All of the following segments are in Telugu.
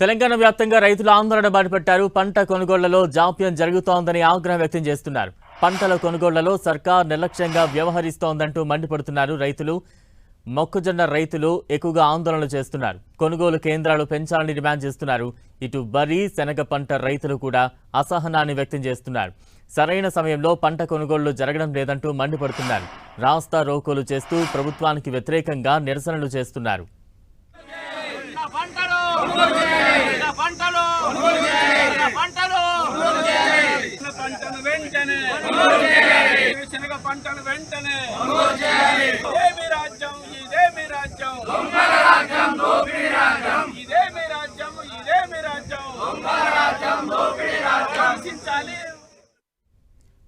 తెలంగాణ వ్యాప్తంగా రైతులు ఆందోళన బాటపట్టారు. పంట కొనుగోళ్లలో జాప్యం జరుగుతోందని ఆగ్రహం వ్యక్తం చేస్తున్నారు. పంటల కొనుగోళ్లలో సర్కార్ నిర్లక్ష్యంగా వ్యవహరిస్తోందంటూ మండిపడుతున్నారు రైతులు. మొక్కజొన్న రైతులు ఎక్కువగా ఆందోళనలు చేస్తున్నారు. కొనుగోలు కేంద్రాలు పెంచాలని డిమాండ్ చేస్తున్నారు. ఇటు వరి, శనగ పంట రైతులు కూడా అసహనాన్ని వ్యక్తం చేస్తున్నారు. సరైన సమయంలో పంట కొనుగోళ్లు జరగడం లేదంటూ మండిపడుతున్నారు. రాస్తా రోకోలు చేస్తూ ప్రభుత్వానికి వ్యతిరేకంగా నిరసనలు చేస్తున్నారు.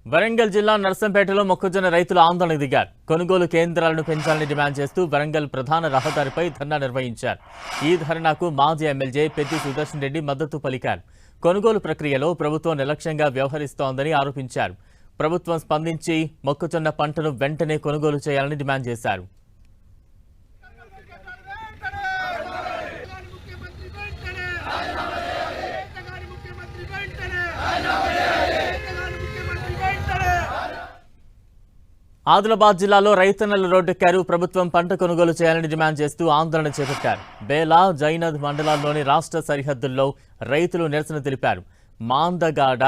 వరంగల్ జిల్లా నర్సంపేటలో మొక్కజొన్న రైతులు ఆందోళనకు దిగారు. కొనుగోలు కేంద్రాలను పెంచాలని డిమాండ్ చేస్తూ వరంగల్ ప్రధాన రహదారిపై ధర్నా నిర్వహించారు. ఈ ధర్నాకు మాజీ ఎమ్మెల్యే పెద్ది సుదర్శన్ రెడ్డి మద్దతు పలికారు. కొనుగోలు ప్రక్రియలో ప్రభుత్వం నిర్లక్ష్యంగా వ్యవహరిస్తోందని ఆరోపించారు. ప్రభుత్వం స్పందించి మొక్కజొన్న పంటను వెంటనే కొనుగోలు చేయాలని డిమాండ్ చేశారు. ఆదిలాబాద్ జిల్లాలో రైతన్నలు రోడ్డెక్కారు. ప్రభుత్వం పంట కొనుగోలు చేయాలని డిమాండ్ చేస్తూ ఆందోళన చేపట్టారు. బేలా, జైనద్ మండలాల్లోని రాష్ట్ర సరిహద్దుల్లో రైతులు నిరసన తెలిపారు. మాందగాడ,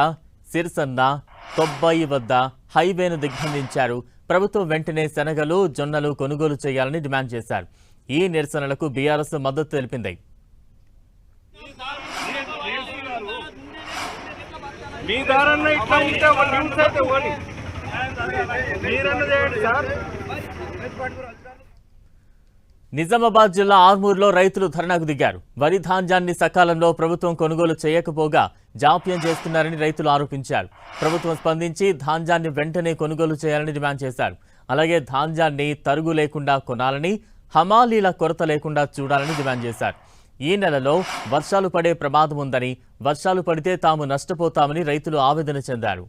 సిర్సన్న, కొబ్బాయి వద్ద హైవేను దిగ్బంధించారు. ప్రభుత్వం వెంటనే శనగలు, జొన్నలు కొనుగోలు చేయాలని డిమాండ్ చేశారు. ఈ నిరసనలకు బీఆర్ఎస్ మద్దతు తెలిపింది. నిజామాబాద్ జిల్లా ఆర్మూర్లో రైతులు ధర్నాకు దిగారు. వరి ధాన్యాన్ని సకాలంలో ప్రభుత్వం కొనుగోలు చేయకపోగా జాప్యం చేస్తున్నారని రైతులు ఆరోపించారు. ప్రభుత్వం స్పందించి ధాన్యాన్ని వెంటనే కొనుగోలు చేయాలని డిమాండ్ చేశారు. అలాగే ధాన్యాన్ని తరుగు లేకుండా కొనాలని, హమాలీల కొరత లేకుండా చూడాలని డిమాండ్ చేశారు. ఈ నెలలో వర్షాలు పడే ప్రమాదం ఉందని, వర్షాలు పడితే తాము నష్టపోతామని రైతులు ఆవేదన చెందారు.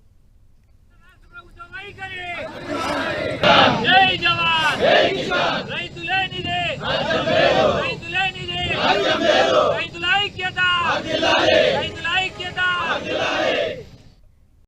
జై జవాన్, జై కిసాన్.